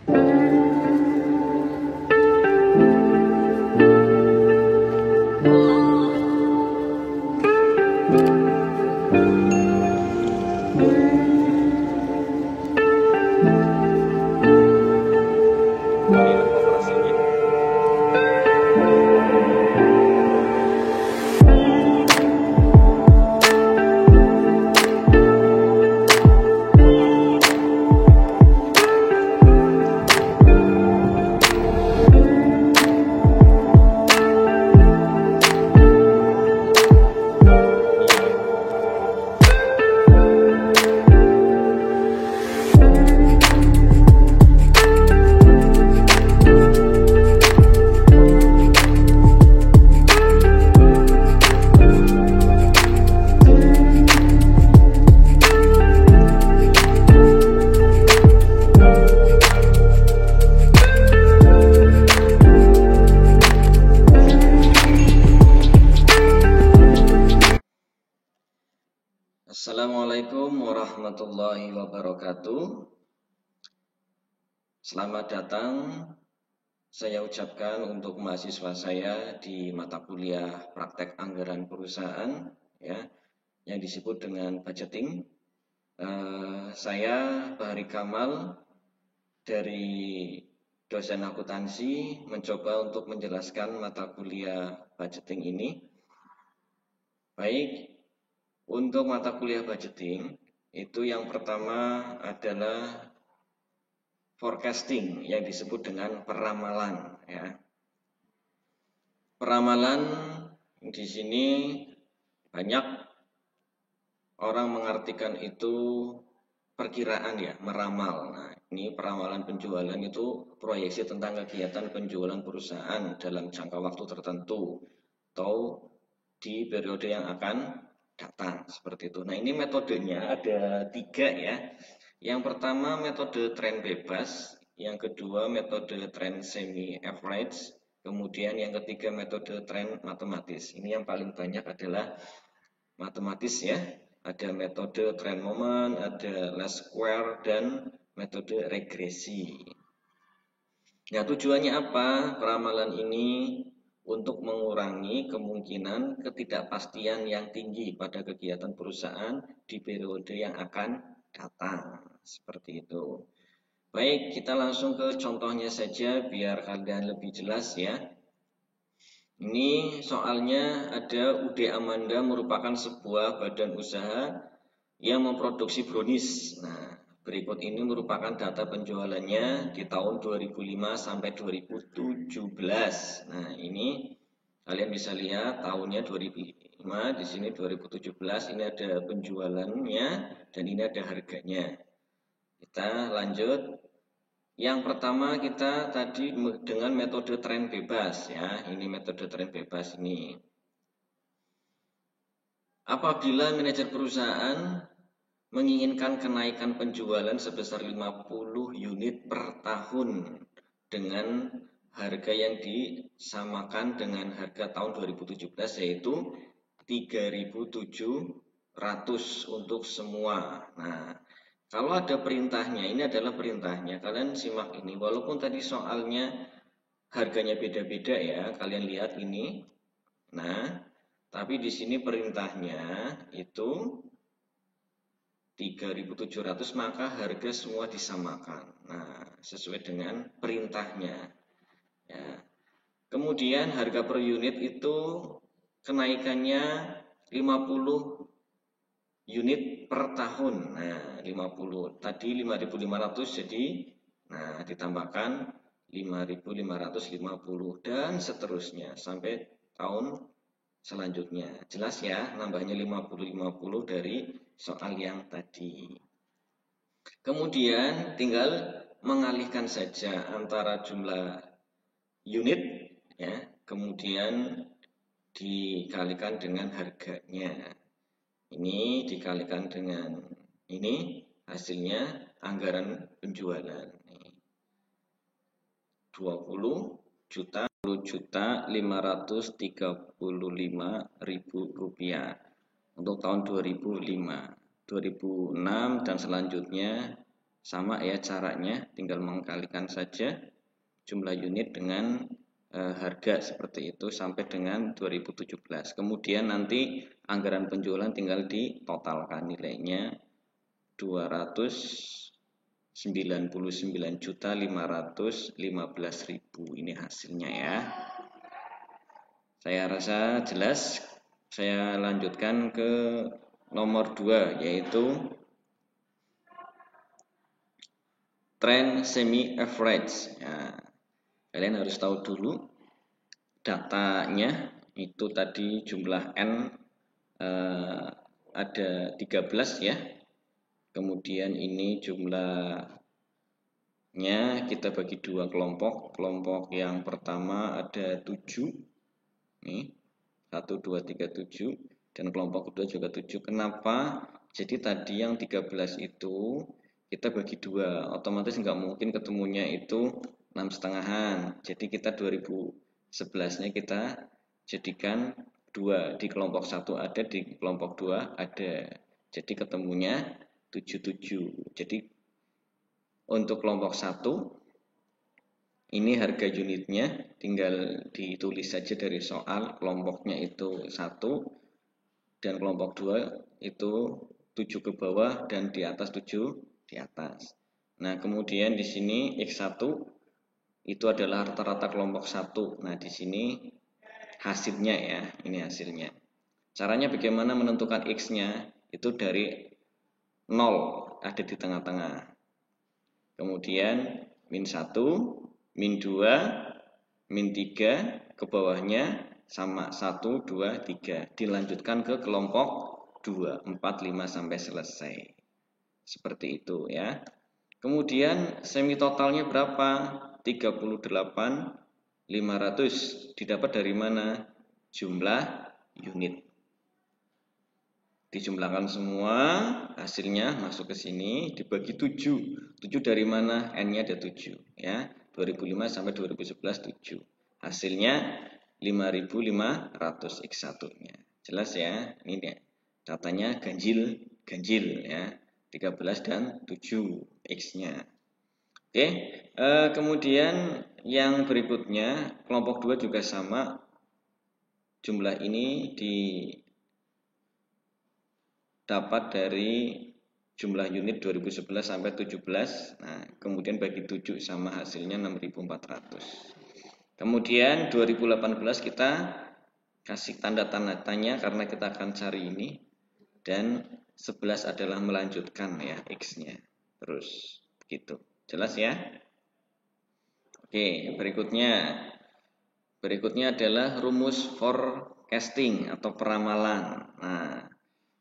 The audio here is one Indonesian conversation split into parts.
Inilah operasinya. Assalamualaikum warahmatullahi wabarakatuh. Selamat datang saya ucapkan untuk mahasiswa saya di mata kuliah praktek anggaran perusahaan ya, yang disebut dengan budgeting. Saya Bahri Kamal dari dosen akuntansi mencoba untuk menjelaskan mata kuliah budgeting ini. Baik, untuk mata kuliah budgeting itu yang pertama adalah forecasting yang disebut dengan peramalan ya. Peramalan di sini banyak orang mengartikan itu perkiraan ya, meramal. Nah, ini peramalan penjualan itu proyeksi tentang kegiatan penjualan perusahaan dalam jangka waktu tertentu atau di periode yang akan datang seperti itu. Nah, ini metodenya ada 3 ya. Yang pertama metode tren bebas, yang kedua metode tren semi average, kemudian yang ketiga metode tren matematis. Ini yang paling banyak adalah matematis ya. Ada metode tren moment, ada least square, dan metode regresi. Nah, tujuannya apa? Peramalan ini untuk mengurangi kemungkinan ketidakpastian yang tinggi pada kegiatan perusahaan di periode yang akan datang. Seperti itu. Baik, kita langsung ke contohnya saja biar kalian lebih jelas ya. Ini soalnya ada UD Amanda merupakan sebuah badan usaha yang memproduksi brownies. Nah, berikut ini merupakan data penjualannya di tahun 2005 sampai 2017. Nah, ini kalian bisa lihat tahunnya 2005, di sini 2017, ini ada penjualannya dan ini ada harganya. Kita lanjut. Yang pertama kita tadi dengan metode tren bebas ya. Ini metode tren bebas ini. Apabila manajer perusahaan menginginkan kenaikan penjualan sebesar 50 unit per tahun dengan harga yang disamakan dengan harga tahun 2017 yaitu 3.700 untuk semua. Nah, kalau ada perintahnya, ini adalah perintahnya. Kalian simak ini, walaupun tadi soalnya harganya beda-beda ya, kalian lihat ini. Nah, tapi di sini perintahnya itu 3.700, maka harga semua disamakan. Nah, sesuai dengan perintahnya. Ya. Kemudian harga per unit itu kenaikannya 50 unit per tahun. Nah, 50. Tadi 5.500 jadi ditambahkan 5.550 dan seterusnya sampai tahun selanjutnya. Jelas ya, nambahnya 50 dari soal yang tadi. Kemudian tinggal mengalihkan saja antara jumlah unit ya, kemudian dikalikan dengan harganya. Ini dikalikan dengan ini, hasilnya anggaran penjualan 20.535.000 rupiah untuk tahun 2005, 2006 dan selanjutnya Sama ya caranya, tinggal mengkalikan saja jumlah unit dengan harga seperti itu sampai dengan 2017. Kemudian nanti anggaran penjualan tinggal ditotalkan, nilainya 299.515.000. Ini hasilnya ya. Saya rasa jelas. Saya lanjutkan ke nomor 2, yaitu trend semi average. Nah, kalian harus tahu dulu datanya itu tadi jumlah N ada 13 ya. Kemudian ini jumlahnya kita bagi dua kelompok. Kelompok yang pertama ada 7. Nih, 1, 2, 3, 7. Dan kelompok kedua juga 7. Kenapa? Jadi tadi yang 13 itu kita bagi dua, otomatis nggak mungkin ketemunya itu 6,5-an. Jadi kita 2011-nya kita jadikan 2, di kelompok 1 ada, di kelompok 2 ada. Jadi ketemunya 77. Jadi untuk kelompok 1 ini harga unitnya tinggal ditulis saja dari soal, kelompoknya itu 1 dan kelompok 2 itu 7 ke bawah dan di atas 7 di atas. Nah, kemudian di sini X1 itu adalah rata-rata kelompok 1. Nah, di sini hasilnya ya, ini hasilnya. Caranya bagaimana menentukan X-nya? Itu dari 0 ada di tengah-tengah. Kemudian min 1, min 2, min 3 ke bawahnya sama 1, 2, 3. Dilanjutkan ke kelompok 2, 4, 5 sampai selesai. Seperti itu ya. Kemudian semi totalnya berapa? 38.500. Didapat dari mana? Jumlah unit. Dijumlahkan semua, hasilnya masuk ke sini, dibagi 7. 7 dari mana? N-nya ada 7 ya. 2005 sampai 2011 7. Hasilnya 5.500 X1-nya. Jelas ya? Ini ya. Datanya ganjil ya. 13 dan 7 X-nya. Oke, kemudian yang berikutnya kelompok 2 juga sama. Jumlah ini didapat dari jumlah unit 2011 sampai 17. Nah, kemudian bagi 7 sama hasilnya 6.400. Kemudian 2018 kita kasih tanda tanya karena kita akan cari ini. Dan 11 adalah melanjutkan ya X-nya. Terus begitu. Jelas ya? Oke, berikutnya adalah rumus forecasting atau peramalan. Nah,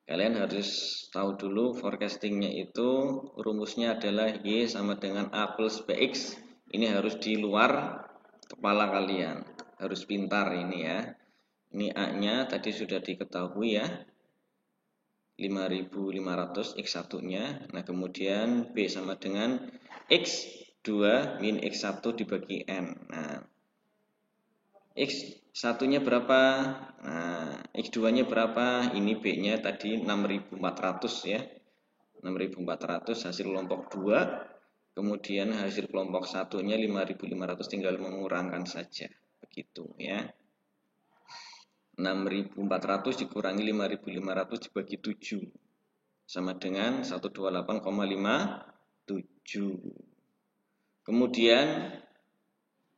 kalian harus tahu dulu forecastingnya itu rumusnya adalah Y sama dengan A plus BX. Ini harus di luar kepala kalian. Harus pintar ini ya. Ini A-nya tadi sudah diketahui ya. 5.500 X1-nya. Nah, kemudian B sama dengan X2 min X1 dibagi N. Nah, X1-nya berapa? Nah, X2-nya berapa? Ini B-nya tadi 6.400 ya. 6.400 hasil kelompok 2. Kemudian hasil kelompok 1-nya 5.500, tinggal mengurangkan saja. Begitu ya. 6.400 dikurangi 5.500 dibagi 7 sama dengan 128,57. Kemudian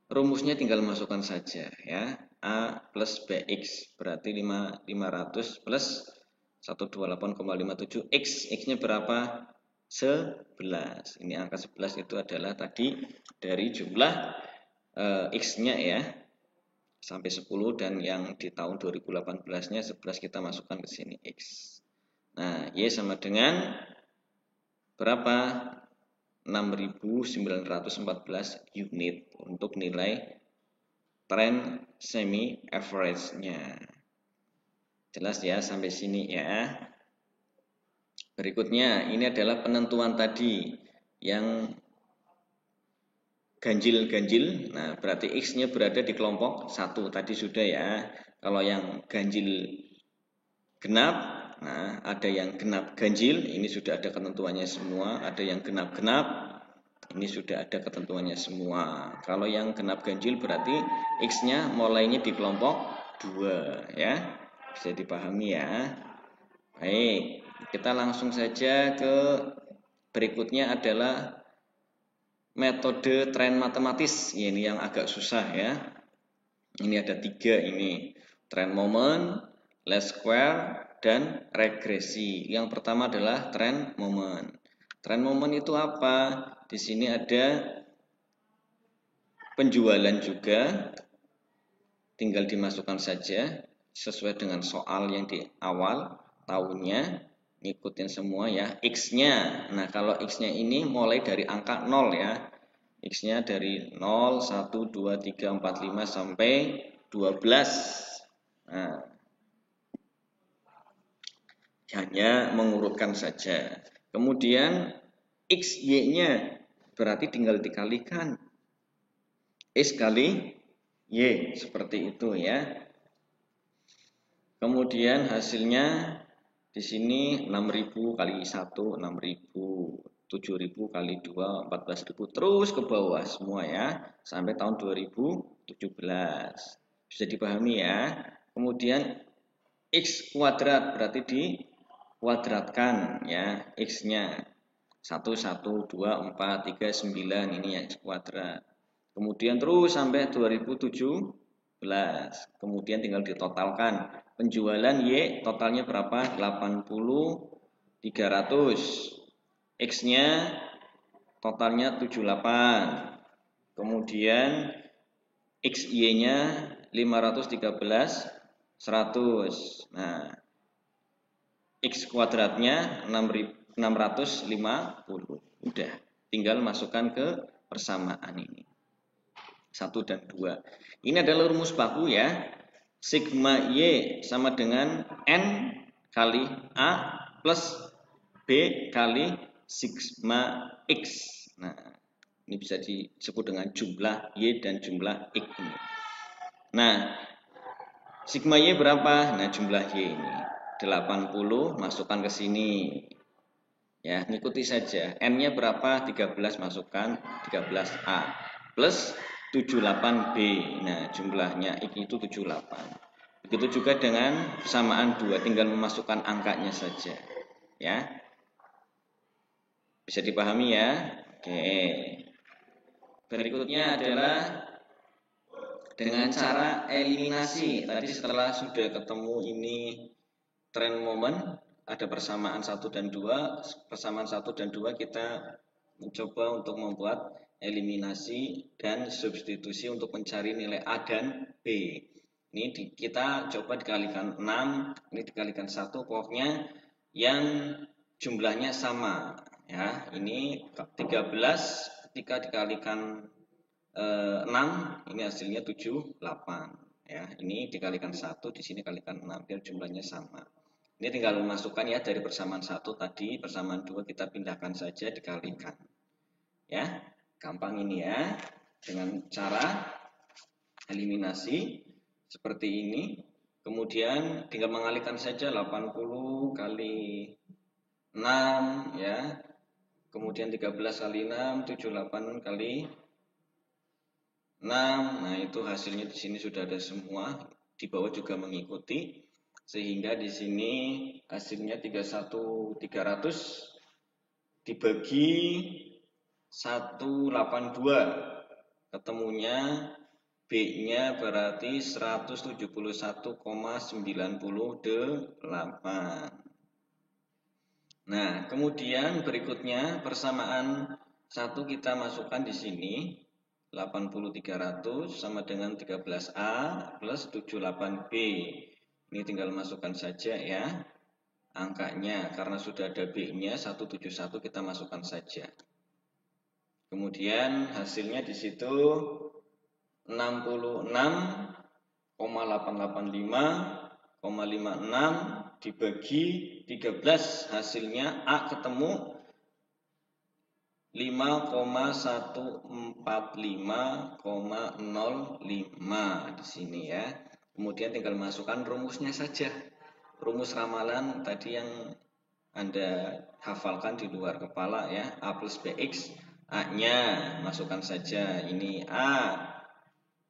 rumusnya tinggal masukkan saja ya. A plus BX berarti 500 plus 128,57 X-nya berapa? 11. Ini angka 11 itu adalah tadi dari jumlah X-nya ya. Sampai 10 dan yang di tahun 2018-nya 11 kita masukkan ke sini X. Nah, Y sama dengan berapa? 6.914 unit untuk nilai trend semi average-nya. Jelas ya sampai sini ya. Berikutnya ini adalah penentuan tadi yang ganjil. Nah, berarti X-nya berada di kelompok 1 tadi sudah ya. Kalau yang ganjil genap Nah, ada yang genap ganjil, ini sudah ada ketentuannya semua. Ada yang genap-genap, ini sudah ada ketentuannya semua. Kalau yang genap ganjil berarti X-nya mulainya di kelompok 2 ya. Bisa dipahami ya. Baik, kita langsung saja ke berikutnya adalah metode tren matematis. Ini yang agak susah ya. Ini ada 3 ini. Tren moment, least square, dan regresi. Yang pertama adalah tren moment. Tren moment itu apa? Di sini ada penjualan juga. Tinggal dimasukkan saja sesuai dengan soal yang di awal tahunnya. Ngikutin semua ya. X-nya. Nah, kalau X-nya ini mulai dari angka 0 ya. X-nya dari 0, 1, 2, 3, 4, 5 sampai 12. Nah, hanya mengurutkan saja. Kemudian X, Y-nya berarti tinggal dikalikan. X kali Y, seperti itu ya. Kemudian hasilnya di sini 6.000 kali 1, 6.000. 7.000 kali 2, 14.000, terus ke bawah semua ya, sampai tahun 2017. Bisa dipahami ya. Kemudian X kuadrat berarti dikuadratkan ya, X-nya 1, 1, 2, 4, 3, 9, ini yang X kuadrat. Kemudian terus sampai 2017. Kemudian tinggal ditotalkan. Penjualan Y totalnya berapa? 80.300. X-nya totalnya 78. Kemudian XY-nya 513, 100. Nah, X kuadratnya 650. Udah, tinggal masukkan ke persamaan ini. 1 dan 2. Ini adalah rumus baku ya. Sigma Y sama dengan N kali A plus B kali sigma X. Nah, ini bisa disebut dengan jumlah Y dan jumlah X ini. Nah, sigma Y berapa? Nah, jumlah Y ini 80, masukkan ke sini. Ya, ngikuti saja. N-nya berapa? 13, masukkan 13A. Plus 78B. Nah, jumlahnya X itu 78. Begitu juga dengan persamaan 2, tinggal memasukkan angkanya saja. Ya. Bisa dipahami ya? Oke. Berikutnya adalah dengan cara eliminasi. Tadi setelah sudah ketemu ini tren momen, ada persamaan 1 dan 2. Persamaan 1 dan 2 kita mencoba untuk membuat eliminasi dan substitusi untuk mencari nilai A dan B. Ini kita coba dikalikan 6, ini dikalikan 1, pokoknya yang jumlahnya sama. Ya, ini 13 ketika dikalikan 6, ini hasilnya 78. Ya, ini dikalikan 1, di sini kalikan 6 biar jumlahnya sama. Ini tinggal memasukkan ya dari persamaan 1 tadi, persamaan 2 kita pindahkan saja dikalikan. Ya, gampang ini ya. Dengan cara eliminasi seperti ini. Kemudian tinggal mengalihkan saja 80 kali 6 ya. Kemudian 13 kali 6, 78 kali 6. Nah, itu hasilnya di sini sudah ada semua. Di bawah juga mengikuti. Sehingga di sini hasilnya 31.300 dibagi 182. Ketemunya B-nya berarti 171,98. Nah, kemudian berikutnya persamaan 1 kita masukkan di sini. 80.300 sama dengan 13A plus 78B. Ini tinggal masukkan saja ya angkanya. Karena sudah ada B-nya 171 kita masukkan saja. Kemudian hasilnya di situ 66,885,56 dibagi 13, hasilnya A ketemu 5,145,05 di sini ya. Kemudian tinggal masukkan rumusnya saja. rumus ramalan tadi yang Anda hafalkan di luar kepala ya, A plus BX, A-nya masukkan saja, ini A,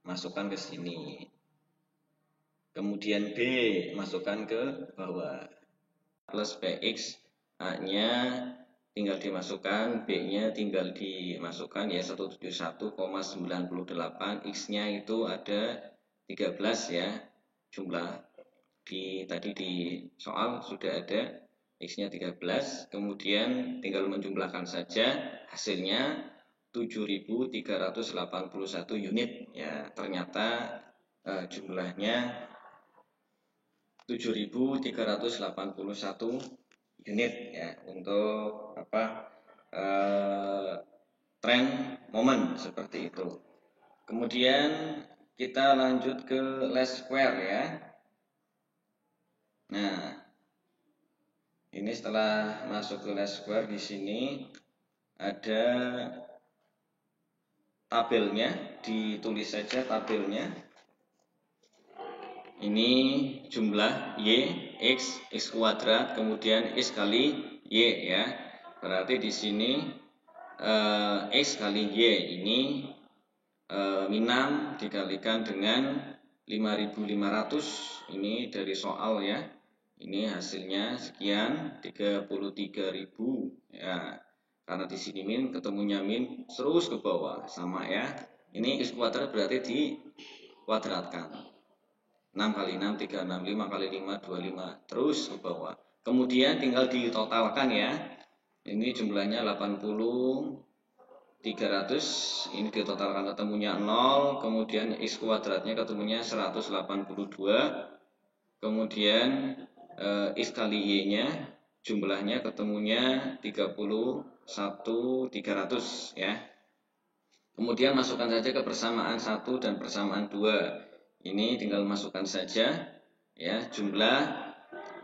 masukkan ke sini. Kemudian B, masukkan ke bawah. Plus BX, A-nya tinggal dimasukkan, B-nya tinggal dimasukkan ya 171,98, X-nya itu ada 13 ya, jumlah tadi di soal sudah ada X-nya 13, kemudian tinggal menjumlahkan saja, hasilnya 7.381 unit ya, ternyata jumlahnya 7.381 unit ya untuk tren momen seperti itu. Kemudian kita lanjut ke least square ya. Nah, ini setelah masuk ke least square di sini ada tabelnya, ditulis saja tabelnya. Ini jumlah Y, X kuadrat, kemudian X kali Y ya. Berarti di sini X kali Y ini min dikalikan dengan 5.500, ini dari soal ya. Ini hasilnya sekian 33.000 ya. Karena di sini min, ketemunya min terus ke bawah sama ya. Ini X kuadrat berarti dikuadratkan. 6 kali 6, 36, 5 kali 5, 25, terus ke bawah. Kemudian tinggal ditotalkan ya. Ini jumlahnya 80, 300, ini ditotalkan ketemunya 0, kemudian X kuadratnya ketemunya 182, kemudian X kali Y-nya jumlahnya ketemunya 31.300 ya. Kemudian masukkan saja ke persamaan 1 dan persamaan 2. Ini tinggal masukkan saja ya, jumlah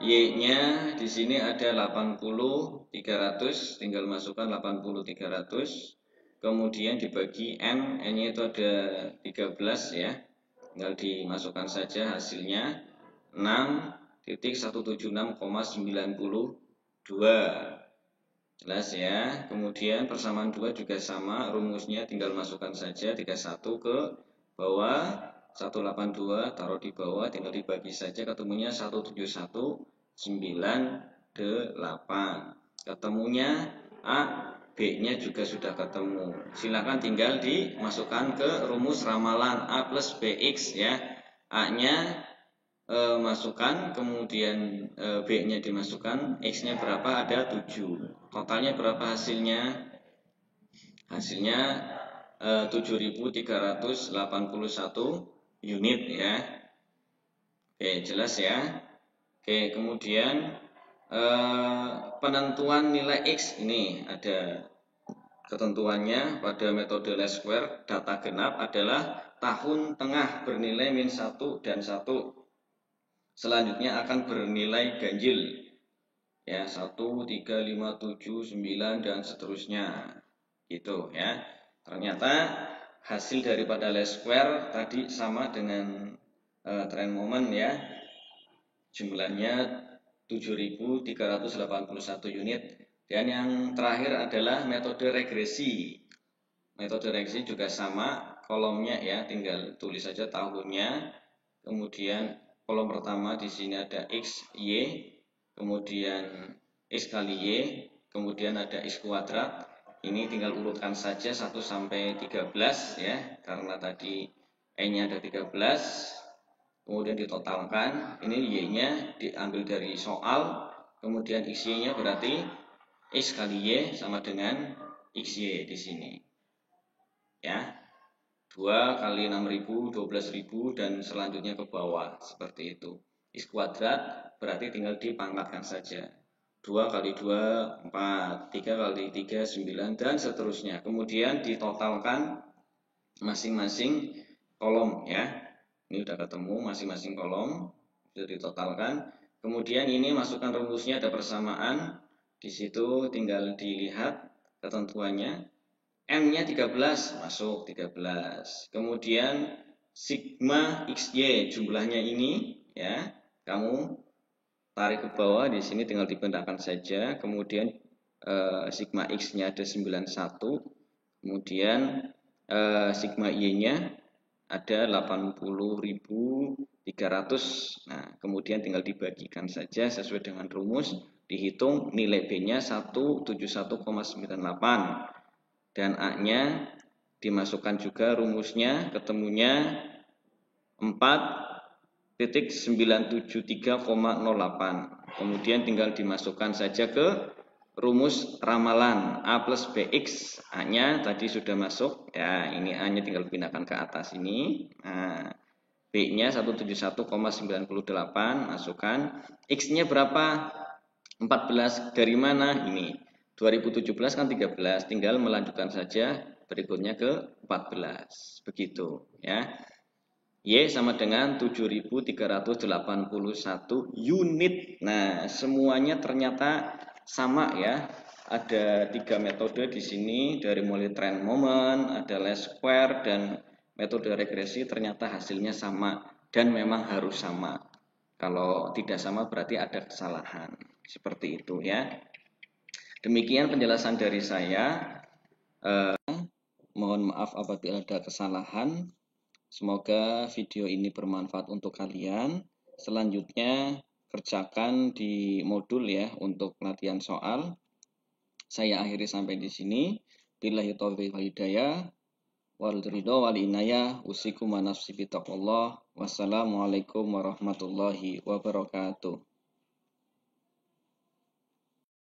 Y-nya di sini ada 80.300, tinggal masukkan 80.300. Kemudian dibagi N-nya itu ada 13 ya. Tinggal dimasukkan saja hasilnya 6.176,92. Jelas ya. Kemudian persamaan 2 juga sama, rumusnya tinggal masukkan saja 31 ke bawah, 182 taruh di bawah, tinggal dibagi saja, ketemunya 171,98. Ketemunya A, B-nya juga sudah ketemu. Silakan tinggal dimasukkan ke rumus ramalan A plus BX ya. A-nya masukkan, kemudian B-nya dimasukkan, X-nya berapa? Ada 7. Totalnya berapa hasilnya? Hasilnya 7.381 unit ya. Oke, jelas ya. Oke, kemudian penentuan nilai X ini ada ketentuannya pada metode least square. Data genap adalah tahun tengah bernilai min 1 dan 1. Selanjutnya akan bernilai ganjil ya, 1, 3, 5, 7, 9 dan seterusnya gitu ya. Ternyata hasil daripada least square tadi sama dengan tren momen ya, jumlahnya 7.381 unit. Dan yang terakhir adalah metode regresi. Metode regresi juga sama, kolomnya ya tinggal tulis saja tahunnya, kemudian kolom pertama di sini ada X, Y, kemudian X kali Y, kemudian ada X kuadrat. Ini tinggal urutkan saja 1 sampai 13 ya, karena tadi E-nya ada 13. Kemudian ditotalkan, ini Y-nya diambil dari soal, kemudian XY-nya berarti X kali Y sama dengan XY di sini. Ya. 2 kali 6.000, 12.000 dan selanjutnya ke bawah seperti itu. X kuadrat berarti tinggal dipangkatkan saja. 2 kali 2, 4, 3 kali 3, 9 dan seterusnya. Kemudian ditotalkan masing-masing kolom ya. Ini udah ketemu masing-masing kolom, sudah ditotalkan. Kemudian ini masukkan rumusnya, ada persamaan. Di situ tinggal dilihat ketentuannya. N-nya 13, masuk 13. Kemudian sigma XY jumlahnya ini ya, kamu tarik ke bawah, di sini tinggal dipindahkan saja. Kemudian sigma X-nya ada 91. Kemudian sigma Y-nya ada 80.300. Nah, kemudian tinggal dibagikan saja sesuai dengan rumus, dihitung nilai B-nya 171,98 dan A-nya dimasukkan juga rumusnya, ketemunya 4,973,08. Kemudian tinggal dimasukkan saja ke rumus ramalan A plus BX. A-nya tadi sudah masuk, ya ini A-nya tinggal pindahkan ke atas ini. Nah, B-nya 171,98, masukkan. X-nya berapa? 14. Dari mana? Ini 2017 kan 13, tinggal melanjutkan saja berikutnya ke 14. Begitu ya. Y sama dengan 7.381 unit. Nah, semuanya ternyata sama ya. Ada 3 metode di sini, dari mulai trend moment, ada least square, dan metode regresi. Ternyata hasilnya sama dan memang harus sama. Kalau tidak sama berarti ada kesalahan. Seperti itu ya. Demikian penjelasan dari saya. Mohon maaf apabila ada kesalahan. Semoga video ini bermanfaat untuk kalian. Selanjutnya kerjakan di modul ya untuk latihan soal. Saya akhiri sampai di sini. Billahi taufiq wal hidayah. Wal ridho wal inayah. Usikum wa nafsi bitaqullah. Wassalamualaikum warahmatullahi wabarakatuh.